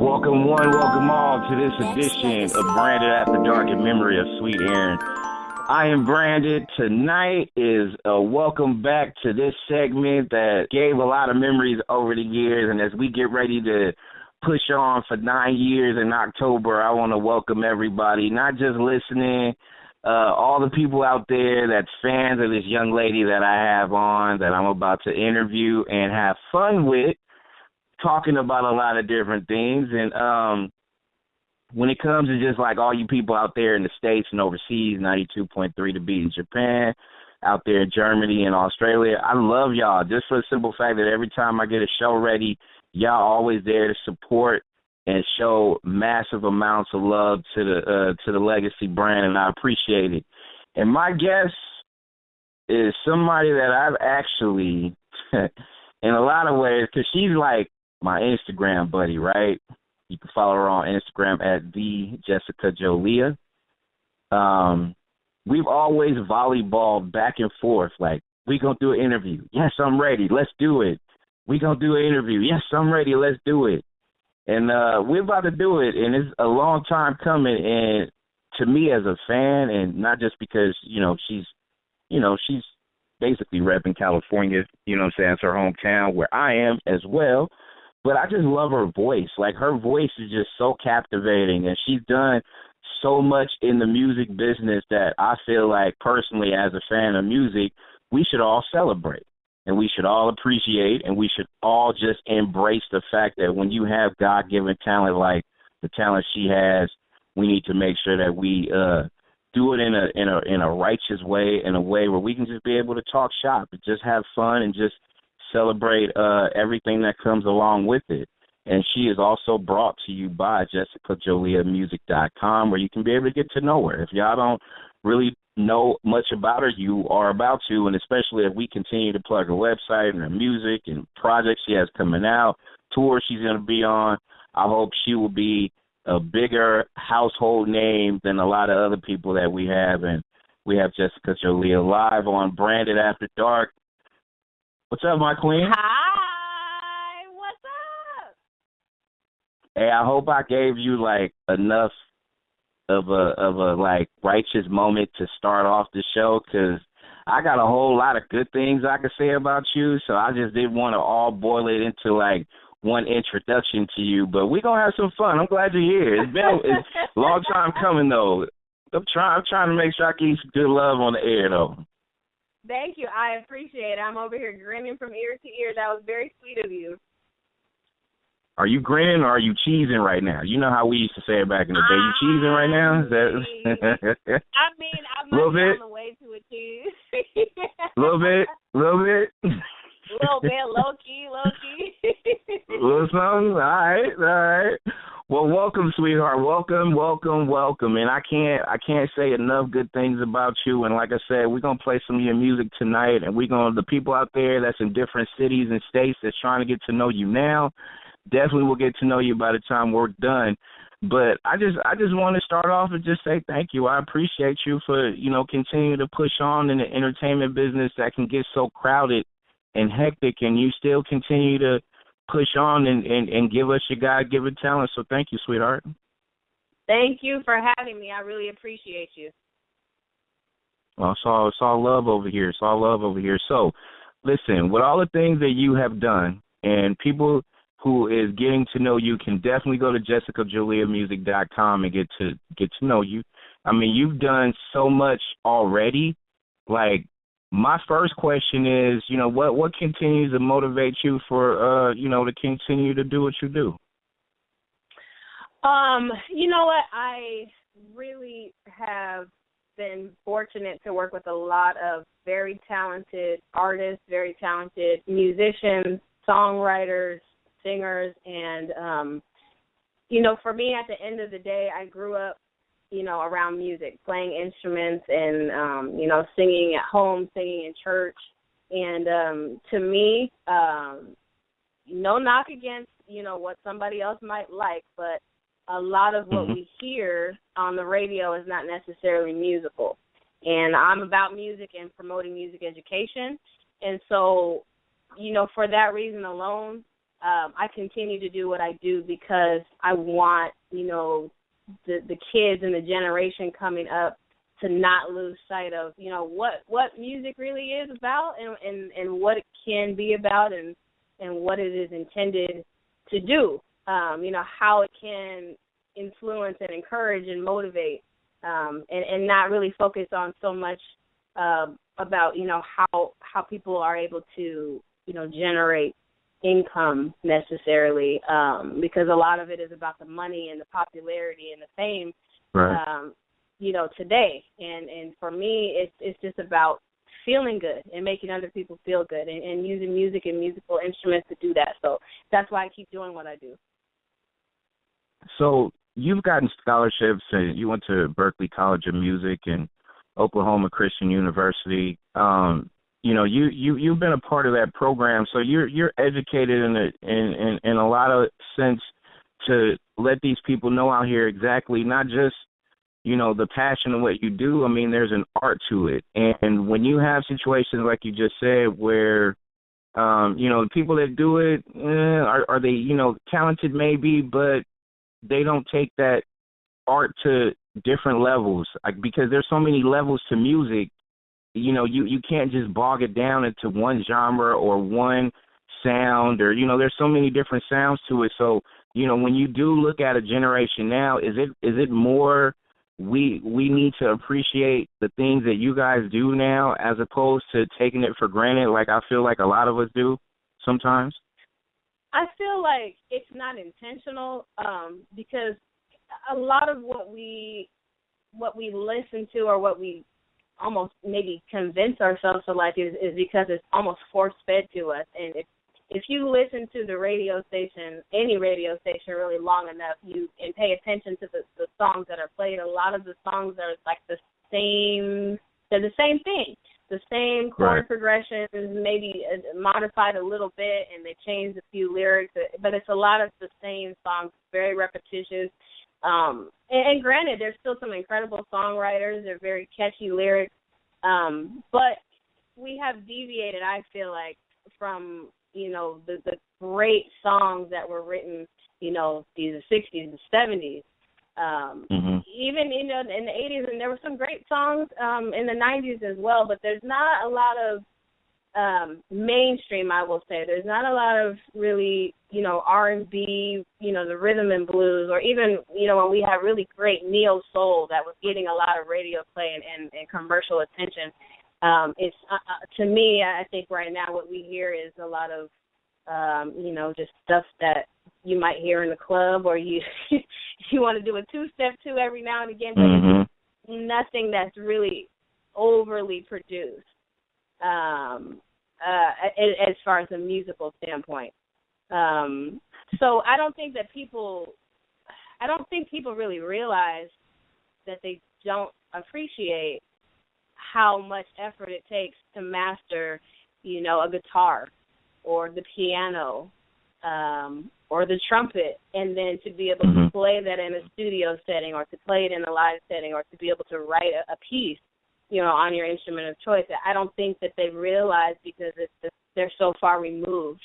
Welcome one, welcome all to this edition of Branded After Dark in memory of Sweet Aaron. I am Branded. Tonight is a welcome back to this segment that gave a lot of memories over the years. And as we get ready to push on for 9 years in October, I want to welcome everybody, not just listening, all the people out there that's fans of this young lady that I have on, that I'm about to interview and have fun with, talking about a lot of different things. And when it comes to just like all you people out there in the States and overseas, 92.3 to beat in Japan, out there in Germany and Australia, I love y'all just for the simple fact that every time I get a show ready, y'all always there to support and show massive amounts of love to the Legacy brand, and I appreciate it. And my guest is somebody that I've actually, in a lot of ways, because she's like my Instagram buddy, right? You can follow her on Instagram at the Jessica Jolia. We've always volleyballed back and forth, like, we going to do an interview. Yes, I'm ready. Let's do it. We going to do an interview. Yes, I'm ready. Let's do it. And we're about to do it, and it's a long time coming. And to me as a fan, and not just because, she's basically repping California, you know what I'm saying? It's her hometown where I am as well. But I just love her voice. Like, her voice is just so captivating, and she's done so much in the music business that I feel like, personally, as a fan of music, we should all celebrate, and we should all appreciate, and we should all just embrace the fact that when you have God-given talent like the talent she has, we need to make sure that we do it in a righteous way, in a way where we can just be able to talk shop and just have fun and just celebrate everything that comes along with it. And she is also brought to you by JessicaJoliaMusic.com, where you can be able to get to know her. If y'all don't really know much about her, you are about to, and especially if we continue to plug her website and her music and projects she has coming out, tours she's going to be on. I hope she will be a bigger household name than a lot of other people that we have. And we have Jessica Jolia live on Branded After Dark. What's up, my queen? Hi, what's up? Hey, I hope I gave you like enough of a like righteous moment to start off the show, because I got a whole lot of good things I could say about you, so I just didn't want to all boil it into like one introduction to you. But we're gonna have some fun. I'm glad you're here. It's a long time coming though. I'm trying to make sure I keep some good love on the air though. Thank you. I appreciate it. I'm over here grinning from ear to ear. That was very sweet of you. Are you grinning or are you cheesing right now? You know how we used to say it back in the day. You cheesing right now? Is that... I might be on the way to a cheese. Little bit. Little bit, low-key. Little something? All right. Well, welcome, sweetheart. Welcome. And I can't say enough good things about you. And like I said, we're going to play some of your music tonight. And the people out there that's in different cities and states that's trying to get to know you now, definitely will get to know you by the time we're done. But I just want to start off and just say thank you. I appreciate you for, continuing to push on in the entertainment business that can get so crowded and hectic, and you still continue to push on and give us your God-given talent. So thank you, sweetheart. Thank you for having me. I really appreciate you. Well, it's all love over here. So listen, with all the things that you have done, and people who is getting to know you can definitely go to JessicaJoliaMusic.com and get to know you. I mean, you've done so much already. Like, my first question is, what continues to motivate you for, to continue to do what you do? You know what? I really have been fortunate to work with a lot of very talented artists, very talented musicians, songwriters, singers, and, for me, at the end of the day, I grew up, around music, playing instruments and, singing at home, singing in church. And to me, no knock against, what somebody else might like, but a lot of what we hear on the radio is not necessarily musical. And I'm about music and promoting music education. And so, for that reason alone, I continue to do what I do because I want, the kids and the generation coming up to not lose sight of, what music really is about and what it can be about and what it is intended to do, how it can influence and encourage and motivate, and not really focus on so much about, how people are able to, generate income necessarily, because a lot of it is about the money and the popularity and the fame, right. Today. And for me, it's just about feeling good and making other people feel good and using music and musical instruments to do that. So that's why I keep doing what I do. So you've gotten scholarships, and you went to Berklee College of Music and Oklahoma Christian University. You've been a part of that program, so you're educated in a lot of sense to let these people know out here exactly not just the passion of what you do. I mean, there's an art to it, and when you have situations like you just said where the people that do it are they talented maybe, but they don't take that art to different levels, because there's so many levels to music. You can't just bog it down into one genre or one sound, or there's so many different sounds to it. So when you do look at a generation now, is it more we need to appreciate the things that you guys do now as opposed to taking it for granted, like I feel like a lot of us do sometimes? I feel like it's not intentional, because a lot of what we listen to, or what we almost maybe convince ourselves to like, is because it's almost force-fed to us. And if you listen to the radio station, any radio station, really long enough, and pay attention to the songs that are played, a lot of the songs are like the same. They're the same thing. The same chord progressions, maybe modified a little bit, and they changed a few lyrics, but it's a lot of the same songs, very repetitious. And granted, there's still some incredible songwriters. They're very catchy lyrics, but we have deviated, I feel like, from the great songs that were written, these the 60s and 70s. Even in the 80s, and there were some great songs in the 90s as well, but there's not a lot of mainstream, I will say. There's not a lot of really, R&B, the rhythm and blues, or even, when we have really great neo-soul that was getting a lot of radio play and commercial attention. It's to me, I think right now what we hear is a lot of, just stuff that you might hear in the club, or you want to do a two-step to every now and again, but it's nothing that's really overly produced as far as a musical standpoint. So I don't think people really realize that they don't appreciate how much effort it takes to master, a guitar or the piano, or the trumpet, and then to be able to play that in a studio setting, or to play it in a live setting, or to be able to write a piece, on your instrument of choice. I don't think that they realize, because they're so far removed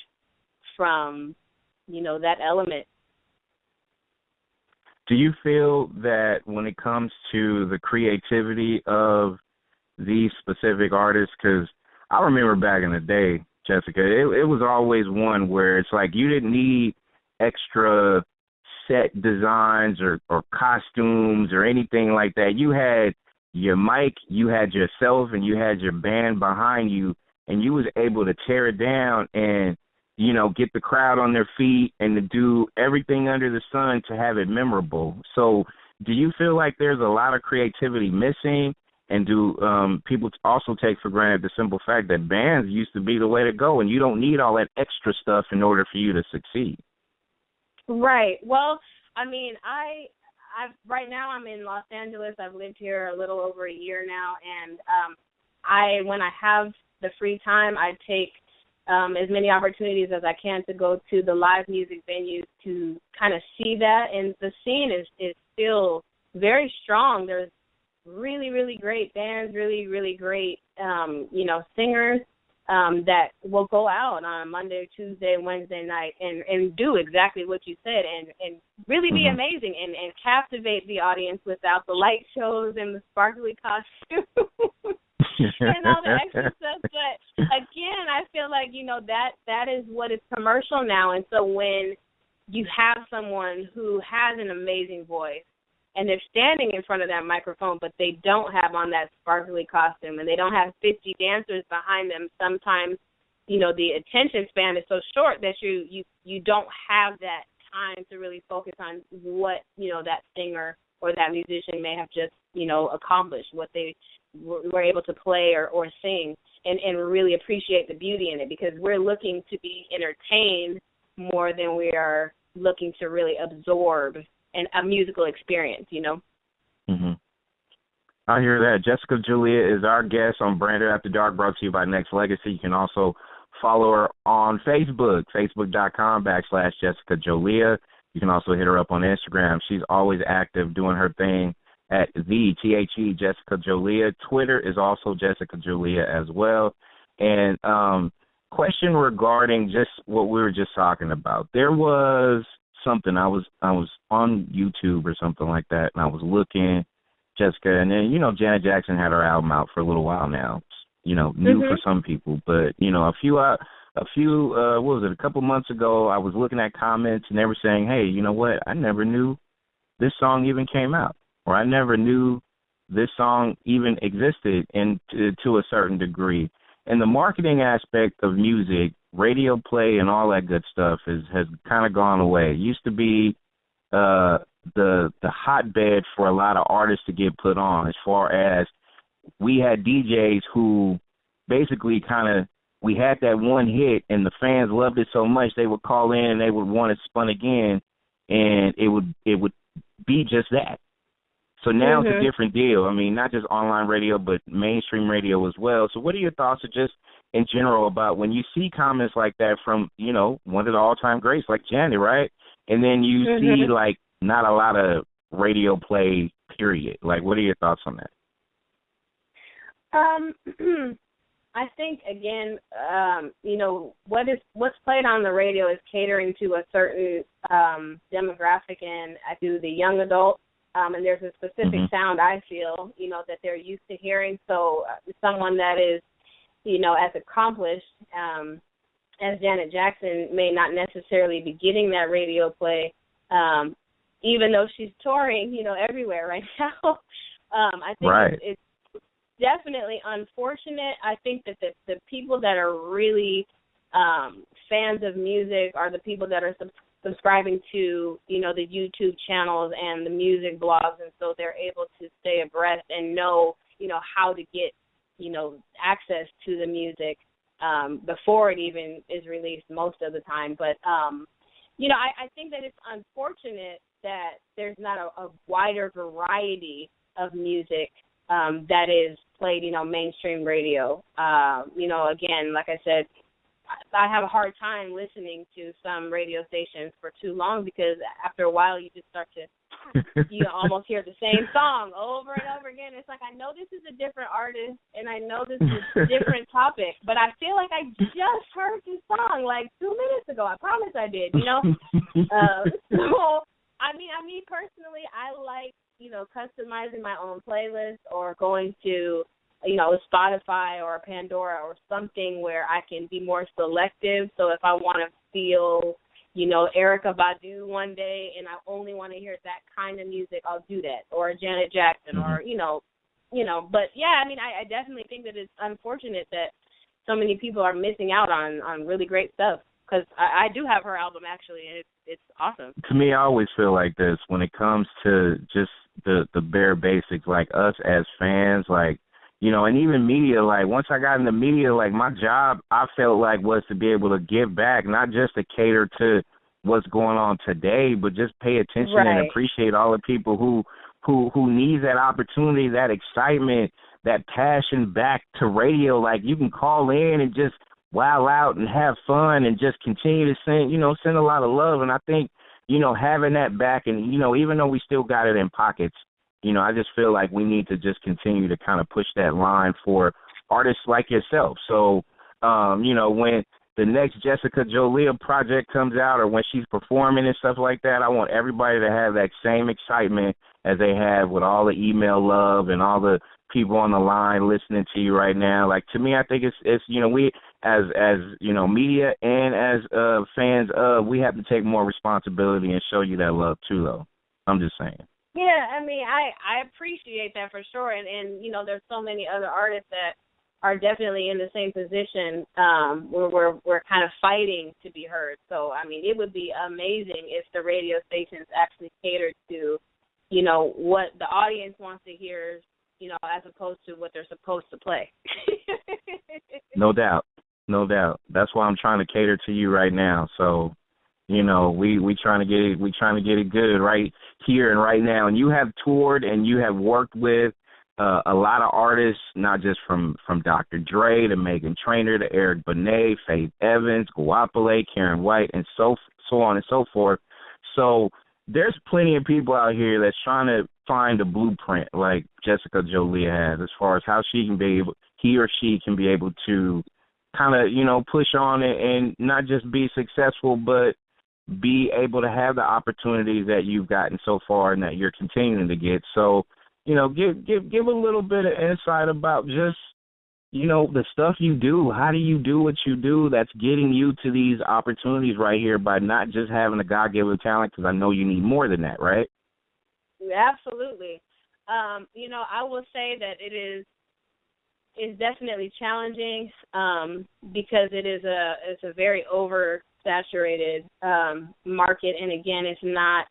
from, that element. Do you feel that when it comes to the creativity of these specific artists, because I remember back in the day, Jessica, it was always one where it's like you didn't need extra set designs or costumes or anything like that. You had your mic, you had yourself, and you had your band behind you, and you was able to tear it down and, get the crowd on their feet and to do everything under the sun to have it memorable. So do you feel like there's a lot of creativity missing? And do people also take for granted the simple fact that bands used to be the way to go, and you don't need all that extra stuff in order for you to succeed? Right. Well, I mean, right now I'm in Los Angeles. I've lived here a little over a year now, and when I have the free time, I take as many opportunities as I can to go to the live music venues to kind of see that, and the scene is still very strong. There's really, really great bands, really, really great, singers. that will go out on a Monday, Tuesday, Wednesday night and do exactly what you said and really be amazing and captivate the audience without the light shows and the sparkly costumes and all the extra stuff. But again, I feel like, that is what is commercial now. And so when you have someone who has an amazing voice and they're standing in front of that microphone, but they don't have on that sparkly costume and they don't have 50 dancers behind them, sometimes, the attention span is so short that you don't have that time to really focus on what, that singer or that musician may have just, accomplished, what they were able to play or sing, and really appreciate the beauty in it, because we're looking to be entertained more than we are looking to really absorb a musical experience, Mm-hmm. I hear that. Jessica Jolia is our guest on Branded After Dark, brought to you by Nexxlegacy. You can also follow her on Facebook, facebook.com/Jessica Jolia. You can also hit her up on Instagram. She's always active doing her thing at the THE Jessica Jolia. Twitter is also Jessica Jolia as well. And question regarding just what we were just talking about. There was something, I was on YouTube or something like that, and I was looking, Jessica, and then, Janet Jackson had her album out for a little while now, new for some people, but, a couple months ago, I was looking at comments, and they were saying, hey, you know what, I never knew this song even came out, or I never knew this song even existed to a certain degree. And the marketing aspect of music, radio play and all that good stuff has kind of gone away. It used to be the hotbed for a lot of artists to get put on, as far as we had DJs who basically we had that one hit and the fans loved it so much they would call in and they would want it spun again, and it would be just that. So now it's a different deal. I mean, not just online radio, but mainstream radio as well. So what are your thoughts just in general about when you see comments like that from, one of the all-time greats like Janet, right? And then you see, not a lot of radio play, period. What are your thoughts on that? I think, again, what's played on the radio is catering to a certain demographic, and I do the young adult. And there's a specific sound, I feel, that they're used to hearing. So someone that is, as accomplished as Janet Jackson may not necessarily be getting that radio play, even though she's touring, everywhere right now. I think it's definitely unfortunate. I think that the people that are really fans of music are the people that are subscribing to, the YouTube channels and the music blogs, and so they're able to stay abreast and know, how to get, access to the music before it even is released most of the time. But, I think that it's unfortunate that there's not a wider variety of music that is played, mainstream radio. Again, like I said, I have a hard time listening to some radio stations for too long, because after a while you just start to, almost hear the same song over and over again. It's like, I know this is a different artist and I know this is a different topic, but I feel like I just heard this song 2 minutes ago. I promise I did, So, I mean, personally, I like, customizing my own playlist or going to, Spotify or Pandora or something where I can be more selective. So if I want to feel, Erykah Badu one day and I only want to hear that kind of music, I'll do that. Or Janet Jackson or, But, yeah, I mean, I definitely think that it's unfortunate that so many people are missing out on really great stuff, because I do have her album, actually, and it's awesome. To me, I always feel like this when it comes to just the bare basics, like us as fans, and even media, once I got into media, my job, I felt was to be able to give back, not just to cater to what's going on today, but just pay attention and appreciate all the people who need that opportunity, that excitement, that passion back to radio. You can call in and just wow out and have fun and just continue to send a lot of love. And I think, having that back and, even though we still got it in pockets, I just feel like we need to just continue to kind of push that line for artists like yourself. So When the next Jessica Jolia project comes out or when she's performing and stuff like that, I want everybody to have that same excitement as they have with all the email love and all the people on the line listening to you right now. Like, to me, I think it's we as media and as fans we have to take more responsibility and show you that love too, though. I'm just saying. Yeah, I mean, I appreciate that for sure, and there's so many other artists that are definitely in the same position where we're kind of fighting to be heard. So, I mean, it would be amazing if the radio stations actually catered to, what the audience wants to hear, as opposed to what they're supposed to play. No doubt. That's why I'm trying to cater to you right now. So, we trying to get it good right here and right now. And you have toured and you have worked with a lot of artists, not just from Dr. Dre to Meghan Trainor to Eric Benet, Faith Evans, Guapale, Karen White, and so on and so forth. So there's plenty of people out here that's trying to find a blueprint like Jessica Jolia has, as far as how he or she can be able to kind of, push on it and not just be successful, but be able to have the opportunities that you've gotten so far and that you're continuing to get. So, give a little bit of insight about just, the stuff you do. How do you do what you do that's getting you to these opportunities right here by not just having a God-given talent, because I know you need more than that, right? Absolutely. I will say that it's definitely challenging because it's a very oversaturated market, and again, it's not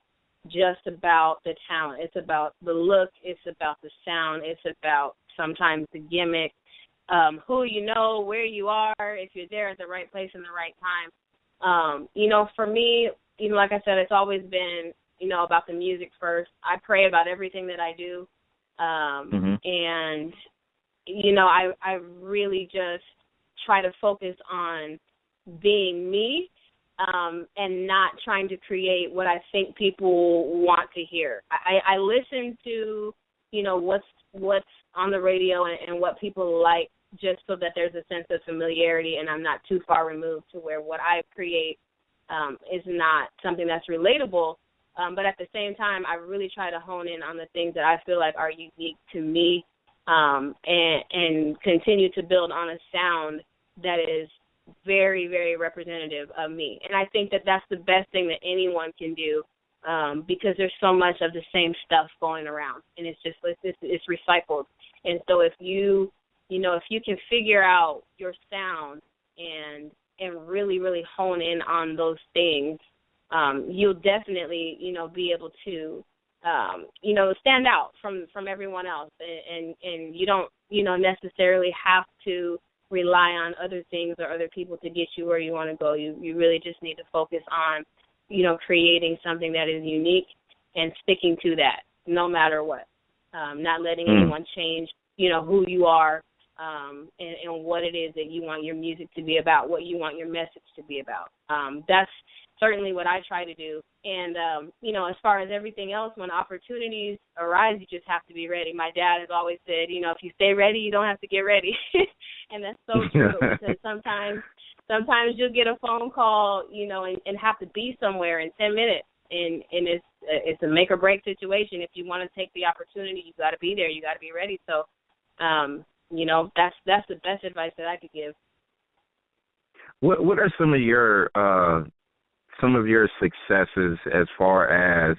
just about the talent. It's about the look. It's about the sound. It's about sometimes the gimmick, who you know, where you are, if you're there at the right place in the right time. For me, like I said, it's always been, about the music first. I pray about everything that I do. And, I really just try to focus on being me. And not trying to create what I think people want to hear. I listen to, what's on the radio and what people like, just so that there's a sense of familiarity and I'm not too far removed to where what I create is not something that's relatable. But at the same time, I really try to hone in on the things that I feel like are unique to me and continue to build on a sound that is very, very representative of me. And I think that that's the best thing that anyone can do because there's so much of the same stuff going around, and it's recycled. And so if you can figure out your sound and really, really hone in on those things, you'll definitely, be able to, stand out from everyone else. And you don't, necessarily have to rely on other things or other people to get you where you want to go. You really just need to focus on, creating something that is unique and sticking to that no matter what. Not letting anyone change, who you are and what it is that you want your music to be about, what you want your message to be about. That's certainly what I try to do. And, as far as everything else, when opportunities arise, you just have to be ready. My dad has always said, if you stay ready, you don't have to get ready. And that's so true because sometimes you'll get a phone call, and have to be somewhere in 10 minutes. And it's a make or break situation. If you want to take the opportunity, you got to be there. You got to be ready. So, that's the best advice that I could give. What are some of your successes as far as,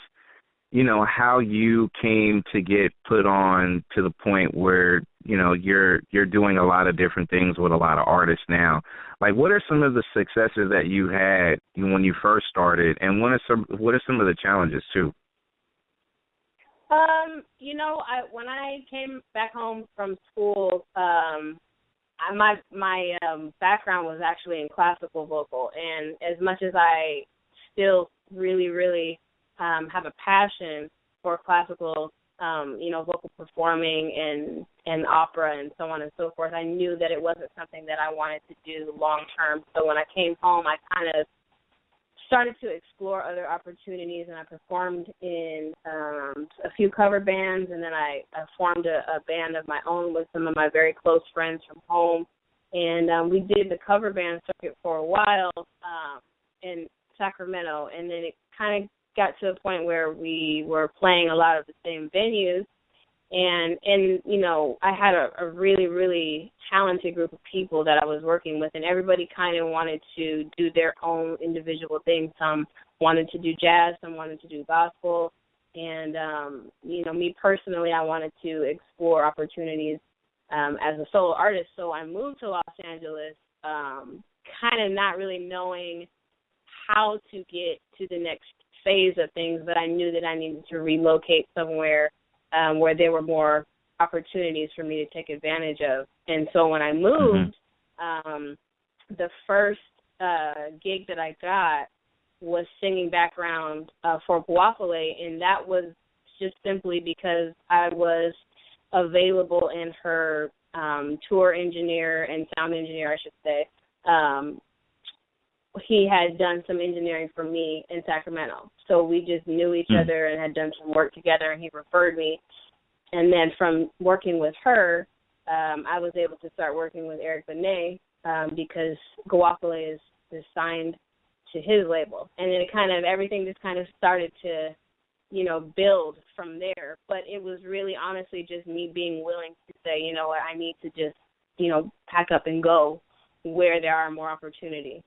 how you came to get put on to the point where, you're doing a lot of different things with a lot of artists now? Like, what are some of the successes that you had when you first started, and what are some of the challenges too? When I came back home from school, my background was actually in classical vocal, and as much as I still really, really have a passion for classical, vocal performing and opera and so on and so forth, I knew that it wasn't something that I wanted to do long term. So when I came home, I kind of started to explore other opportunities, and I performed in a few cover bands, and then I formed a band of my own with some of my very close friends from home. And we did the cover band circuit for a while in Sacramento, and then it kind of got to a point where we were playing a lot of the same venues. And you know, I had a really, really talented group of people that I was working with, and everybody kind of wanted to do their own individual thing. Some wanted to do jazz, some wanted to do gospel. And, you know, me personally, I wanted to explore opportunities as a solo artist. So I moved to Los Angeles, kind of not really knowing how to get to the next phase of things, but I knew that I needed to relocate somewhere where there were more opportunities for me to take advantage of. And so when I moved, the first gig that I got was singing background for Guapale, and that was just simply because I was available, and her tour engineer and sound engineer, I should say, he had done some engineering for me in Sacramento. So we just knew each other and had done some work together, and he referred me. And then from working with her, I was able to start working with Eric Benet because Guapale is signed to his label. And then it kind of, everything just kind of started to, you know, build from there. But it was really honestly just me being willing to say, you know what, I need to just, you know, pack up and go where there are more opportunities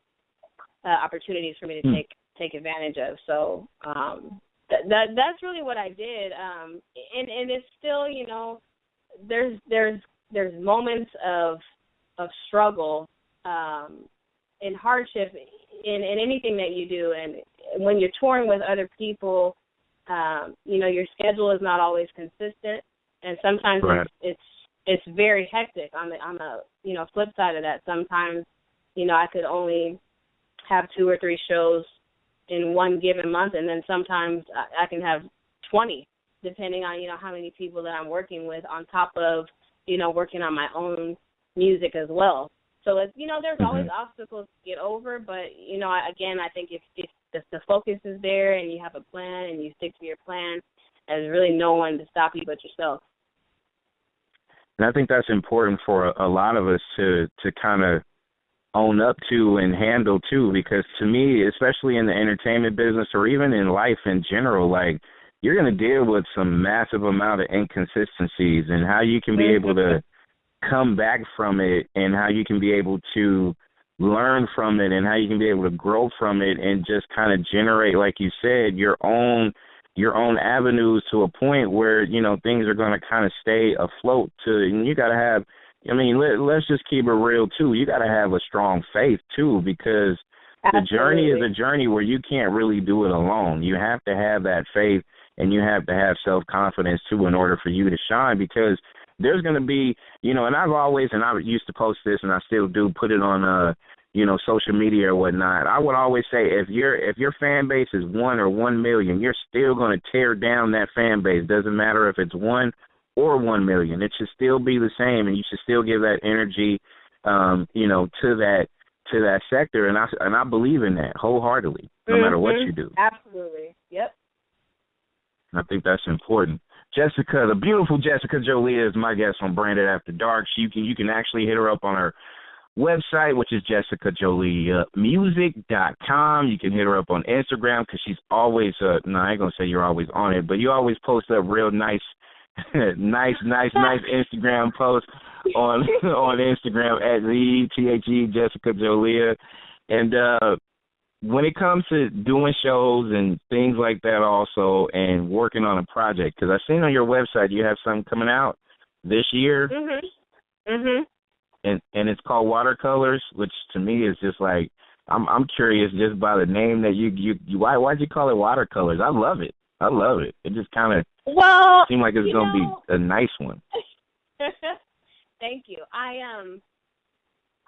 for me to take advantage of. So that's really what I did. And it's still, you know, there's moments of struggle and hardship in anything that you do. And when you're touring with other people, you know, your schedule is not always consistent, and sometimes it's very hectic. On the you know, flip side of that, sometimes, you know, I could only have 2 or 3 shows in one given month, and then sometimes I can have 20, depending on, you know, how many people that I'm working with, on top of, you know, working on my own music as well. So, it's, you know, there's always obstacles to get over, but, you know, again, I think if the focus is there and you have a plan and you stick to your plan, there's really no one to stop you but yourself. And I think that's important for a lot of us to kind of own up to and handle too, because to me, especially in the entertainment business or even in life in general, like, you're going to deal with some massive amount of inconsistencies, and how you can be able to come back from it, and how you can be able to learn from it, and how you can be able to grow from it, and just kind of generate, like you said, your own avenues to a point where, you know, things are going to kind of stay afloat. And you got to have, I mean, let's just keep it real too. You got to have a strong faith too, because the journey is a journey where you can't really do it alone. You have to have that faith, and you have to have self-confidence too in order for you to shine, because there's going to be, you know, and I used to post this, and I still do put it on, you know, social media or whatnot. I would always say, if your fan base is 1 or 1 million, you're still going to tear down that fan base. Doesn't matter if it's 1 or 1 million. It should still be the same, and you should still give that energy, you know, to that sector. And I believe in that wholeheartedly, no matter what you do. Absolutely. Yep. I think that's important. Jessica, the beautiful Jessica Jolia, is my guest on Branded After Dark. You can actually hit her up on her website, which is jessicajoliamusic.com. You can hit her up on Instagram, because she's always, I ain't going to say you're always on it, but you always post up real nice Instagram posts on Instagram at the Jessica Jolia. And when it comes to doing shows and things like that also, and working on a project, because I've seen on your website you have something coming out this year. And it's called Watercolors, which to me is just like, I'm curious just by the name that you why'd you call it Watercolors? I love it. It just kind of seemed like it's going to be a nice one. Thank you.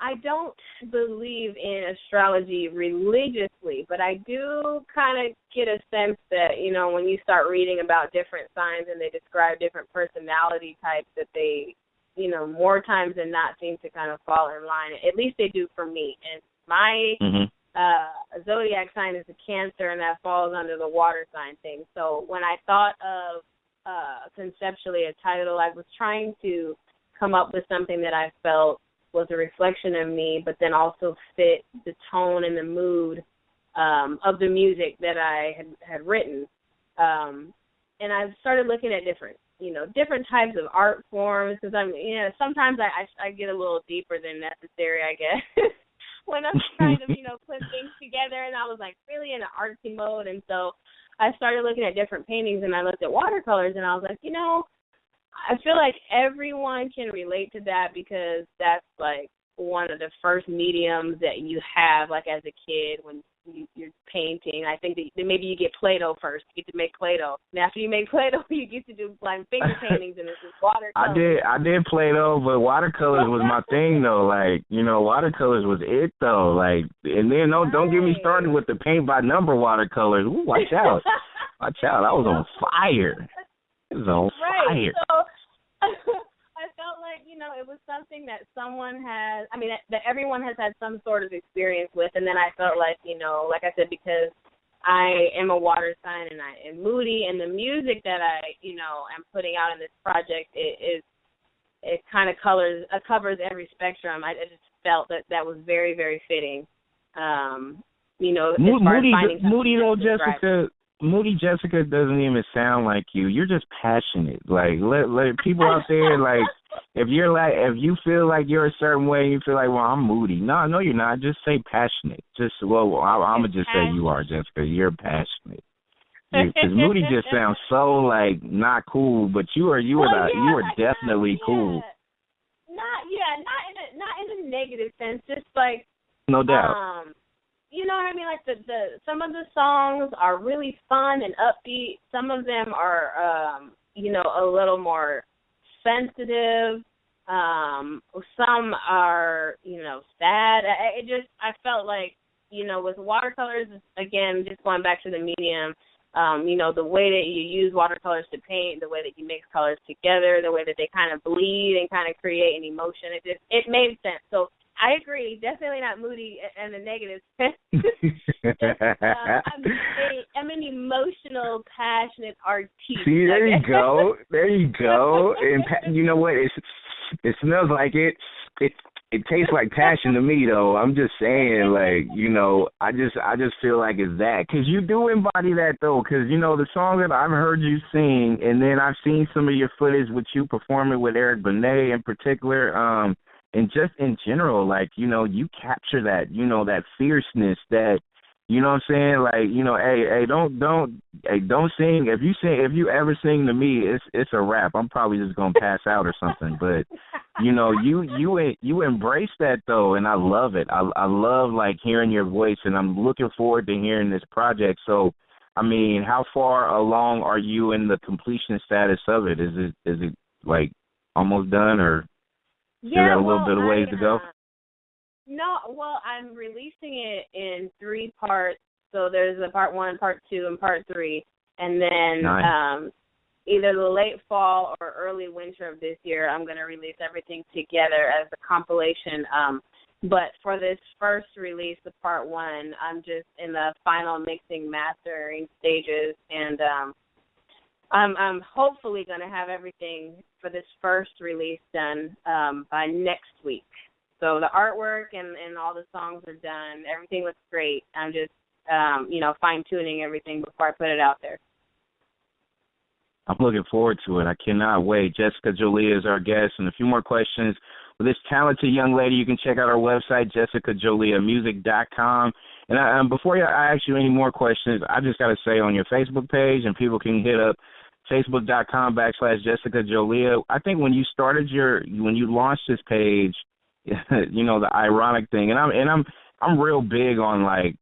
I don't believe in astrology religiously, but I do kind of get a sense that, you know, when you start reading about different signs and they describe different personality types, that they, you know, more times than not seem to kind of fall in line. At least they do for me. And my zodiac sign is a Cancer, and that falls under the water sign thing. So when I thought of conceptually a title, I was trying to come up with something that I felt was a reflection of me, but then also fit the tone and the mood of the music that I had written. And I started looking at different types of art forms, because sometimes I get a little deeper than necessary, I guess, when I'm trying to, put things together, and I was like really in an artsy mode. And so I started looking at different paintings, and I looked at watercolors, and I was like, I feel like everyone can relate to that, because that's like one of the first mediums that you have, like as a kid when you're painting. I think that maybe you get Play-Doh first. You get to make Play-Doh. And after you make Play-Doh, you get to do like finger paintings, and this is watercolors. I did Play-Doh, but watercolors was my thing though. Like, watercolors was it though. Like, and then don't get me started with the paint by number watercolors. Ooh, watch out. Watch out. I was on fire. It was on fire. So I felt like, it was something that that everyone has had some sort of experience with. And then I felt like, like I said, because I am a water sign and I am moody, and the music that I, am putting out in this project, it kind of covers every spectrum. I just felt that was very, very fitting. Moody though, Jessica. Moody Jessica doesn't even sound like you. You're just passionate. Like, let people out there, like, if you feel like you're a certain way, you feel like, well, I'm moody. No, you're not. Just say passionate. I'm gonna just say you are, Jessica. You're passionate. Because Moody just sounds so like not cool, but you are definitely cool. Not in a negative sense. Just like, no doubt. You know what I mean? Like the some of the songs are really fun and upbeat. Some of them are, a little more sensitive. Some are, sad. I felt like, with watercolors, again, just going back to the medium, the way that you use watercolors to paint, the way that you mix colors together, the way that they kind of bleed and kind of create an emotion, it made sense. So I agree. Definitely not moody in a negative sense. I'm an emotional, passionate artist. See, there you go. There you go. And you know what? It smells like it. It tastes like passion to me, though. I'm just saying, like, I just feel like it's that. Because you do embody that, though. Because, the song that I've heard you sing, and then I've seen some of your footage with you performing with Eric Benet in particular, and just in general, like, you capture that, that fierceness, that, you know what I'm saying? Like, don't sing. If you ever sing to me, it's a rap. I'm probably just going to pass out or something. But, you embrace that, though, and I love it. I love, like, hearing your voice, and I'm looking forward to hearing this project. So, I mean, how far along are you in the completion status of it? Is it like, almost done, or... Yeah, got a little bit of ways to go? No, well, I'm releasing it in 3 parts. So there's a part 1, part 2, and part 3. And then either the late fall or early winter of this year, I'm going to release everything together as a compilation. But for this first release, the part 1, I'm just in the final mixing, mastering stages. And I'm hopefully going to have everything for this first release done by next week. So the artwork and all the songs are done. Everything looks great. I'm just, fine-tuning everything before I put it out there. I'm looking forward to it. I cannot wait. Jessica Jolia is our guest. And a few more questions. With this talented young lady, you can check out our website, jessicajoliamusic.com. And before I ask you any more questions, I just got to say, on your Facebook page, and people can hit up facebook.com/Jessica Jolia. I think when you launched this page, the ironic thing, and I'm real big on, like,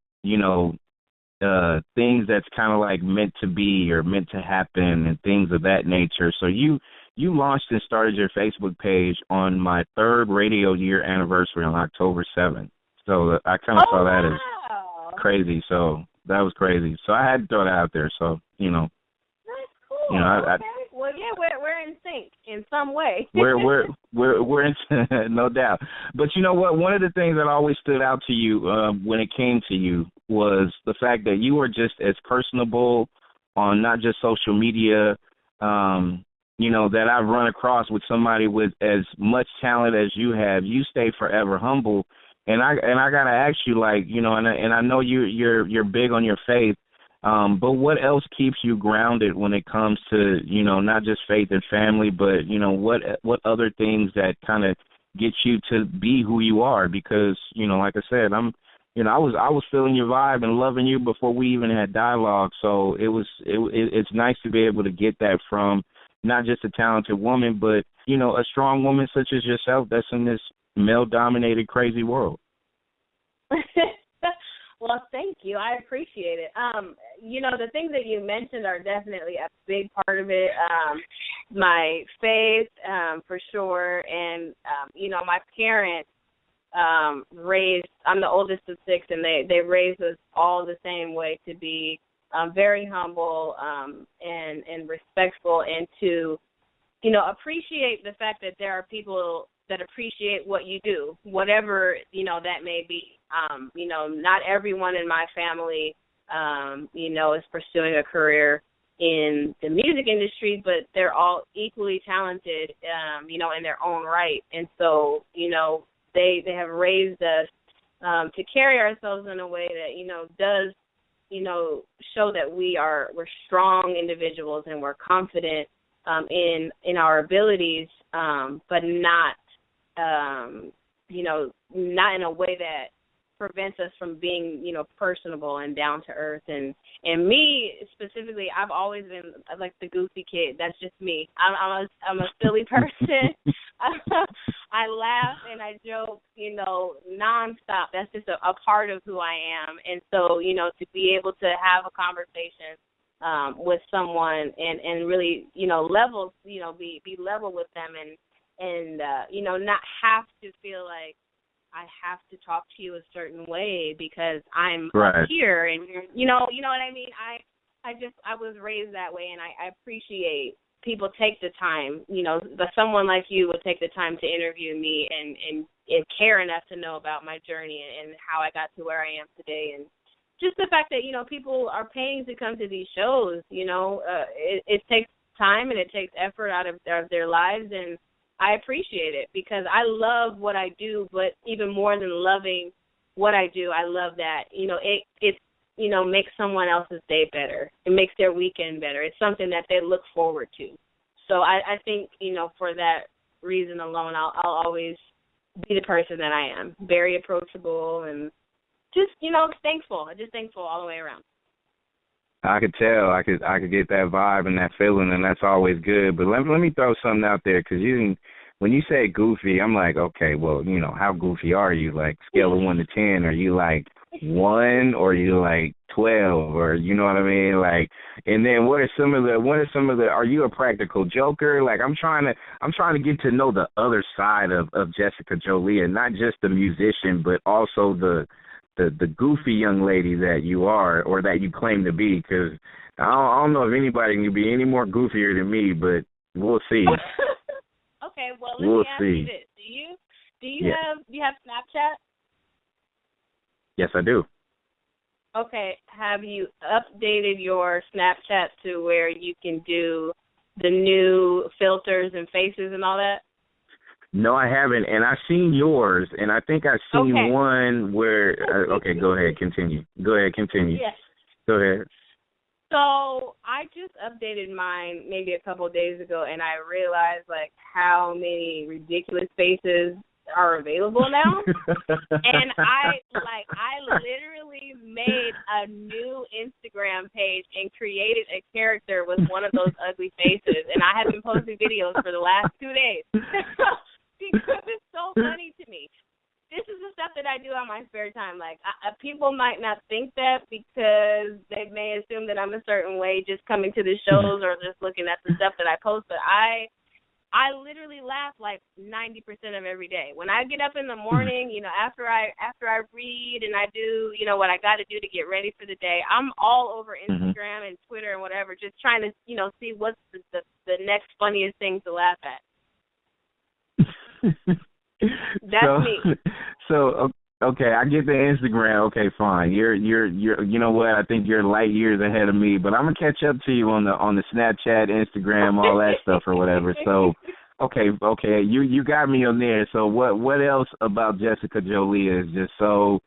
things that's kind of like meant to be or meant to happen and things of that nature. So you launched and started your Facebook page on my 3rd radio year anniversary on October 7th. So I kind of saw that as crazy. So that was crazy. So I had to throw that out there. So, That's cool. Okay. Well, yeah, we're in sync in some way. we're in, no doubt. But you know what? One of the things that always stood out to you when it came to you was the fact that you were just as personable on not just social media, that I've run across with somebody with as much talent as you have. You stay forever humble. And I gotta ask you, like, and I know you're big on your faith, but what else keeps you grounded when it comes to, not just faith and family, but what other things that kind of get you to be who you are? Because like I said, I was feeling your vibe and loving you before we even had dialogue. So it's nice to be able to get that from not just a talented woman, but a strong woman such as yourself that's in this male-dominated, crazy world. Well, thank you. I appreciate it. The things that you mentioned are definitely a big part of it. My faith, for sure, and my parents I'm the oldest of six, and they raised us all the same way, to be very humble and respectful, and to appreciate the fact that there are people that appreciate what you do, whatever that may be. Not everyone in my family is pursuing a career in the music industry, but they're all equally talented in their own right. And so they have raised us to carry ourselves in a way that does show that we're strong individuals, and we're confident in our abilities, but not not in a way that prevents us from being personable and down to earth. And me specifically, I've always been like the goofy kid. That's just me. I'm a silly person. I laugh and I joke, nonstop. That's just a part of who I am. And so, to be able to have a conversation with someone and really, level, be level with them, and not have to feel like I have to talk to you a certain way because I'm right up here, and you know what I mean. I was raised that way, and I appreciate people take the time. Someone like you would take the time to interview me and care enough to know about my journey and how I got to where I am today, and just the fact that people are paying to come to these shows. It takes time and it takes effort out of their lives, and I appreciate it because I love what I do, but even more than loving what I do, I love that, it makes someone else's day better. It makes their weekend better. It's something that they look forward to. So I think, for that reason alone, I'll always be the person that I am, very approachable and just, thankful. Just thankful all the way around. I could tell. I could get that vibe and that feeling, and that's always good. But let me throw something out there, because when you say goofy, I'm like, okay, well, how goofy are you? Like, scale of 1 to 10, are you like 1 or are you like 12, or you know what I mean? Like, and then what are some of the? Are you a practical joker? Like, I'm trying to get to know the other side of Jessica Jolia, not just the musician, but also the goofy young lady that you are, or that you claim to be, because I don't know if anybody can be any more goofier than me, but we'll see. Okay, well, let me ask you this. Do you have Snapchat? Yes, I do. Okay, have you updated your Snapchat to where you can do the new filters and faces and all that? No, I haven't, and I've seen yours, and I think I've seen one where, okay, go ahead, continue. Yes. Go ahead. So I just updated mine maybe a couple of days ago, and I realized, like, how many ridiculous faces are available now. And I literally made a new Instagram page and created a character with one of those ugly faces, and I have been posting videos for the last 2 days. Because it's so funny to me. This is the stuff that I do on my spare time. Like, people might not think that because they may assume that I'm a certain way just coming to the shows or just looking at the stuff that I post. But I literally laugh like 90% of every day. When I get up in the morning, after I read and I do, what I got to do to get ready for the day, I'm all over Instagram and Twitter and whatever, just trying to, see what's the next funniest thing to laugh at. That's me. So Okay, I get the Instagram. Okay, fine. You're you know what? I think you're light years ahead of me, but I'm gonna catch up to you on the Snapchat, Instagram, all that stuff or whatever. So, okay, you got me on there. So what else about Jessica Jolia is just so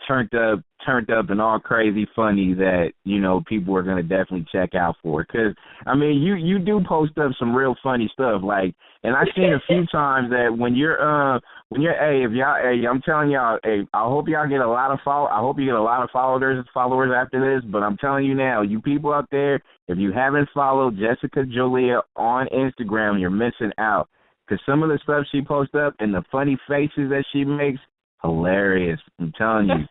turned up and all crazy funny that, you know, people are gonna definitely check out for? Because I mean, you do post up some real funny stuff, like, and I've seen a few times that when you're hey, if y'all, hey, I'm telling y'all, hey, I hope y'all get a lot of I hope you get a lot of followers after this. But I'm telling you now, you people out there, if you haven't followed Jessica Jolia on Instagram, you're missing out. Because some of the stuff she posts up and the funny faces that she makes, hilarious. I'm telling you,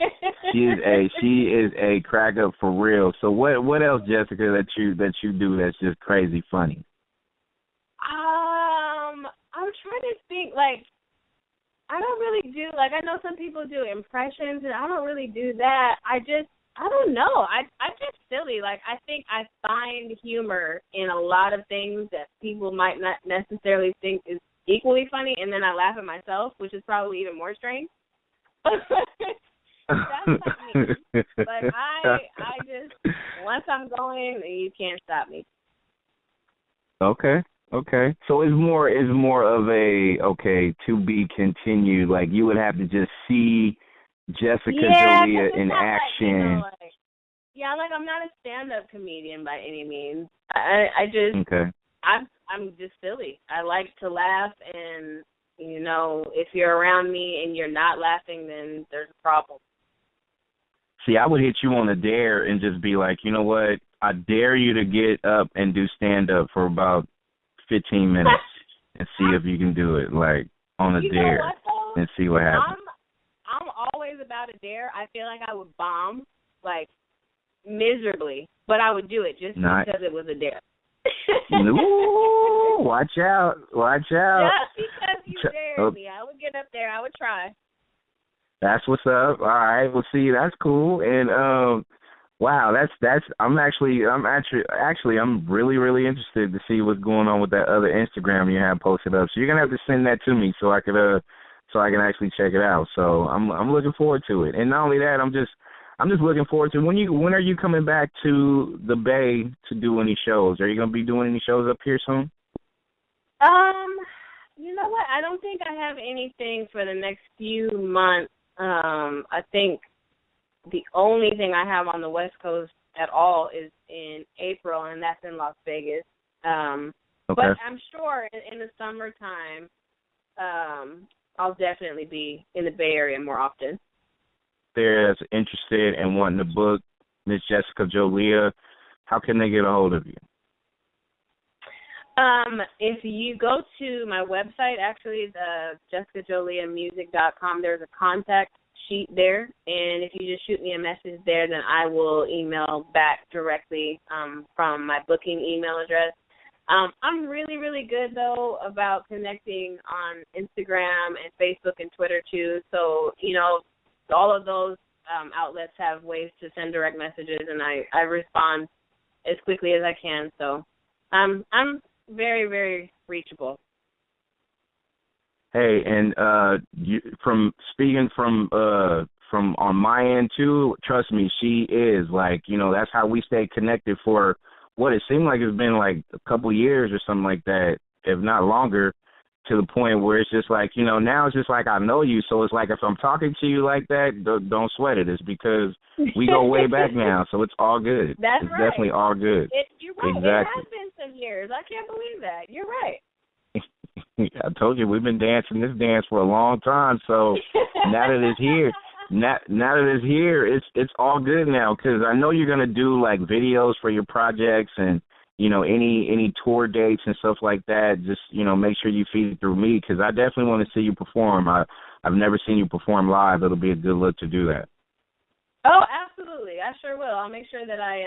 she is a crack up for real. So what else, Jessica, that you do that's just crazy funny? I'm trying to think, like, I don't really do, like, I know some people do impressions, and I don't really do that. I don't know. I'm just silly. Like, I think I find humor in a lot of things that people might not necessarily think is equally funny, and then I laugh at myself, which is probably even more strange. That's not me. But I just, once I'm going, you can't stop me. Okay. So it's more of a, okay, to be continued. Like, you would have to just see Jessica Jolia in action. Like, I'm not a stand-up comedian by any means. I just, okay. I'm just silly. I like to laugh, and, you know, if you're around me and you're not laughing, then there's a problem. See, I would hit you on a dare and just be like, you know what? I dare you to get up and do stand-up for about 15 minutes and see if you can do it, like, on a dare, and see what happens. I'm always about a dare. I feel like I would bomb, like, miserably, but I would do it just because it was a dare. Ooh, watch out. Yeah, because you dared me. I would get up there. I would try. That's what's up. All right. Well, see, that's cool. And wow, I'm really, really interested to see what's going on with that other Instagram you have posted up. So you're gonna have to send that to me so I can actually check it out. So I'm looking forward to it. And not only that, I'm just looking forward to when are you coming back to the Bay to do any shows? Are you gonna be doing any shows up here soon? You know what? I don't think I have anything for the next few months. I think the only thing I have on the West Coast at all is in April, and that's in Las Vegas. Okay. But I'm sure in the summertime, I'll definitely be in the Bay Area more often. They're interested in wanting to book Miss Jessica Jolia, how can they get a hold of you? If you go to my website, actually, the jessicajoliamusic.com, there's a contact sheet there, and if you just shoot me a message there, then I will email back directly from my booking email address. I'm really, really good, though, about connecting on Instagram and Facebook and Twitter, too. So, you know, all of those outlets have ways to send direct messages, and I respond as quickly as I can. So I'm very, very reachable. Hey, and from on my end too, trust me, she is, like, you know, that's how we stay connected for what it seemed like it's been like a couple years or something like that, if not longer, to the point where it's just like, you know, now it's just like I know you, so it's like if I'm talking to you like that, don't sweat it. It's because we go way back now, so it's all good. That's it's right. Definitely all good. You're right. Exactly. It has been some years. I can't believe that. You're right. I told you, we've been dancing this dance for a long time, so now that it's here, now that it's here, it's all good now, because I know you're going to do, like, videos for your projects and, you know, any tour dates and stuff like that. Just, you know, make sure you feed it through me, because I definitely want to see you perform. I've never seen you perform live. It'll be a good look to do that. Oh, absolutely. I sure will. I'll make sure that I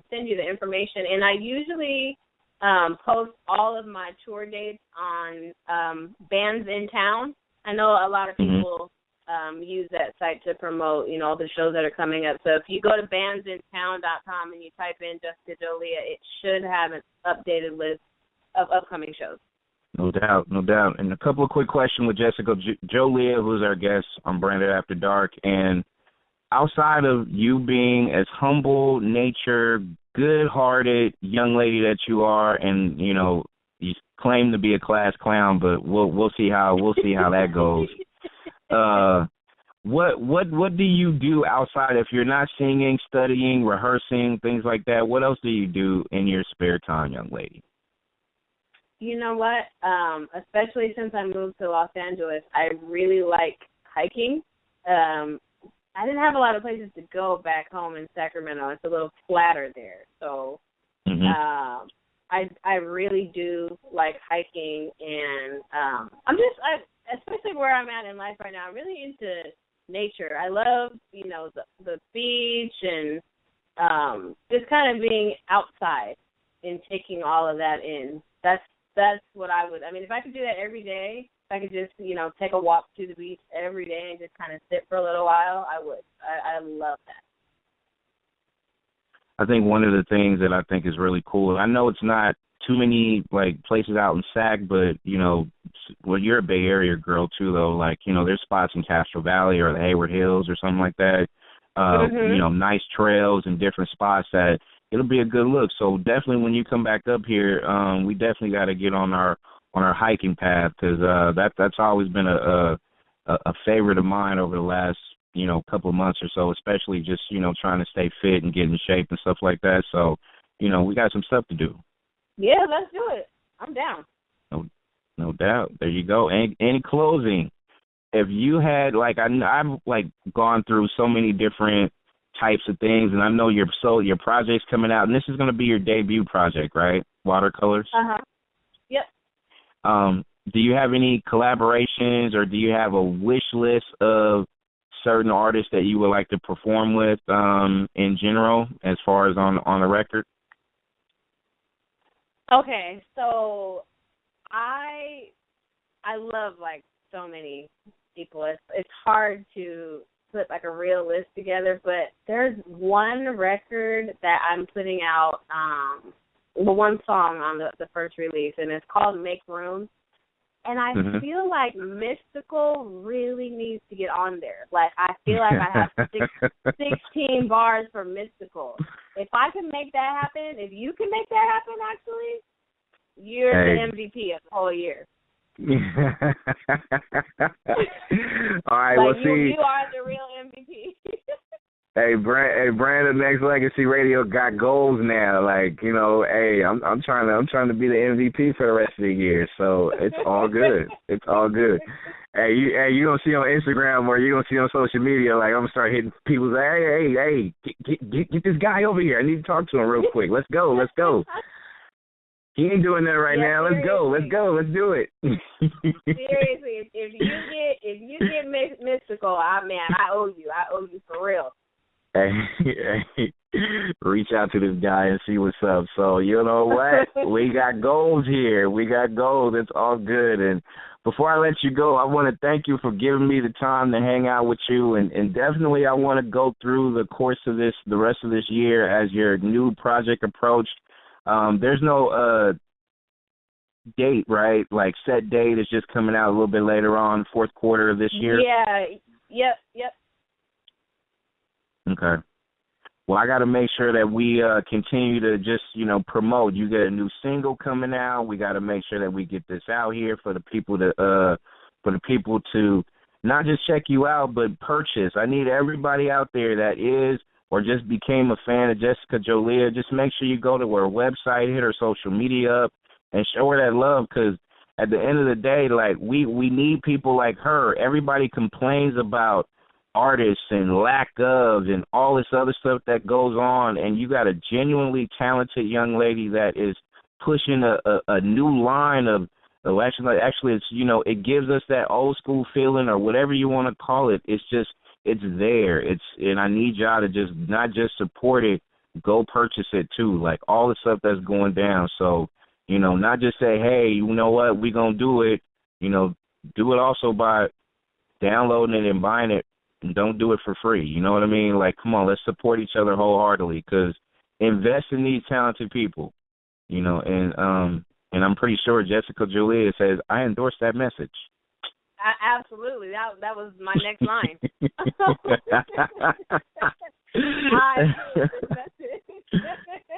send you the information. And I usually post all of my tour dates on Bands in Town. I know a lot of people use that site to promote, you know, the shows that are coming up. So if you go to bandsintown.com and you type in Jessica Jolia, it should have an updated list of upcoming shows. No doubt, no doubt. And a couple of quick questions with Jessica Jolia, who's our guest on Branded After Dark. And outside of you being as humble, nature, good-hearted young lady that you are, and you claim to be a class clown, but we'll see how that goes. What do you do outside if you're not singing, studying, rehearsing, things like that? What else do you do in your spare time, young lady? You know what? Especially since I moved to Los Angeles, I really like hiking. I didn't have a lot of places to go back home in Sacramento. It's a little flatter there. So I really do like hiking, and especially where I'm at in life right now, I'm really into nature. I love, the beach and just kind of being outside and taking all of that in. That's what I would, if I could do that every day, if I could just, take a walk to the beach every day and just kind of sit for a little while, I would. I love that. I think one of the things that I think is really cool, I know it's not too many, places out in Sac, but, you're a Bay Area girl, too, though. There's spots in Castro Valley or the Hayward Hills or something like that, nice trails and different spots that it'll be a good look. So definitely when you come back up here, we definitely got to get on our hiking path, because that's always been a favorite of mine over the last couple of months or so, especially just trying to stay fit and get in shape and stuff like that. So we got some stuff to do. Yeah, let's do it. I'm down. No doubt. There you go. Any closing? If you had I've gone through so many different types of things, and I know your project's coming out, and this is going to be your debut project, right? Watercolors. Yep. Do you have any collaborations, or do you have a wish list of certain artists that you would like to perform with in general, as far as on the record? Okay, so I love so many people. It's hard to put a real list together, but there's one record that I'm putting out, one song on the first release, and it's called Make Room. And I feel like Mystical really needs to get on there. I feel like I have 16 bars for Mystical. If I can make that happen, if you can make that happen, actually, you're the MVP of the whole year. All right, well, see. You are the real MVP. Hey, Brandon, Nexxlegacy Radio got goals now. I'm trying to be the MVP for the rest of the year. So it's all good. It's all good. Hey, you gonna see on Instagram, or you gonna see on social media, I'm gonna start hitting people. Hey, get this guy over here. I need to talk to him real quick. Let's go. He ain't doing that right now. Let's go. Let's do it. Seriously, if you get Mystical, I owe you for real. Hey, reach out to this guy and see what's up. So, you know what? We got goals here. It's all good. And before I let you go, I want to thank you for giving me the time to hang out with you. And definitely I want to go through the course of the rest of this year as your new project approached. There's no date, right? Set date is just coming out a little bit later on, fourth quarter of this year? Yeah. Yep. Okay. Well, I got to make sure that we continue to just, promote. You get a new single coming out. We got to make sure that we get this out here for the people to not just check you out, but purchase. I need everybody out there that is or just became a fan of Jessica Jolia. Just make sure you go to her website, hit her social media up, and show her that love, because at the end of the day, we need people like her. Everybody complains about artists and lack of and all this other stuff that goes on, and you got a genuinely talented young lady that is pushing a new line of actually it's it gives us that old school feeling, or whatever you want to call it. It's there. And I need y'all to just not just support it, go purchase it too, all the stuff that's going down. So not just say, hey, you know what, we gonna do it. Do it also by downloading it and buying it. And don't do it for free. You know what I mean? Come on, let's support each other wholeheartedly, because invest in these talented people, and And I'm pretty sure Jessica Jolia says, I endorse that message. Absolutely. That was my next line.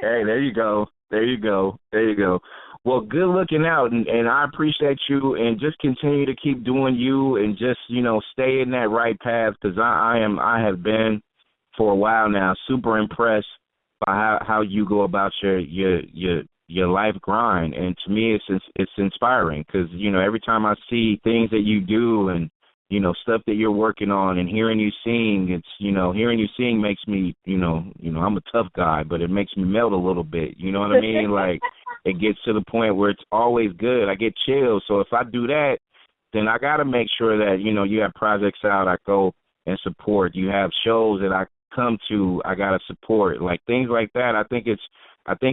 Hey, there you go. Well, good looking out, and I appreciate you, and just continue to keep doing you, and just, stay in that right path, because I have been for a while now super impressed by how you go about your life grind, and to me it's inspiring, because every time I see things that you do and stuff that you're working on, and hearing you sing, it's hearing you sing makes me I'm a tough guy, but it makes me melt a little bit, you know what I mean? Like, it gets to the point where it's always good. I get chills, so if I do that, then I got to make sure that you have projects out, I go and support. You have shows that I come to, I got to support, like things like that. I think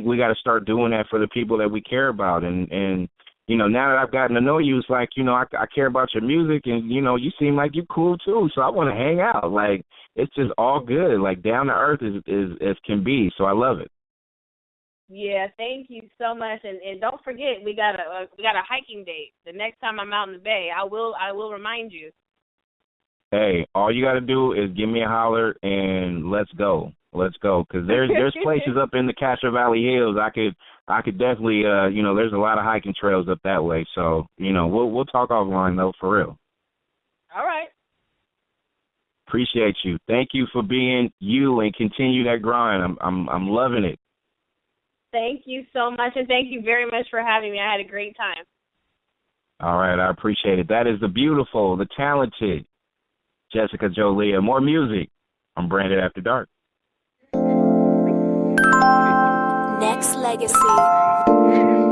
we got to start doing that for the people that we care about. And now that I've gotten to know you, it's like, I care about your music, and, you seem like you're cool too. So I want to hang out. Like, it's just all good, like down to earth as can be. So I love it. Yeah, thank you so much. And don't forget, we got a hiking date. The next time I'm out in the Bay, I will remind you. Hey, all you got to do is give me a holler, and let's go. Because there's places up in the Castro Valley Hills I could definitely there's a lot of hiking trails up that way. So we'll talk offline though, for real. All right. Appreciate you. Thank you for being you, and continue that grind. I'm loving it. Thank you so much, and thank you very much for having me. I had a great time. All right, I appreciate it. That is the beautiful, the talented Jessica Jolia. More music on Branded After Dark. Nexxlegacy.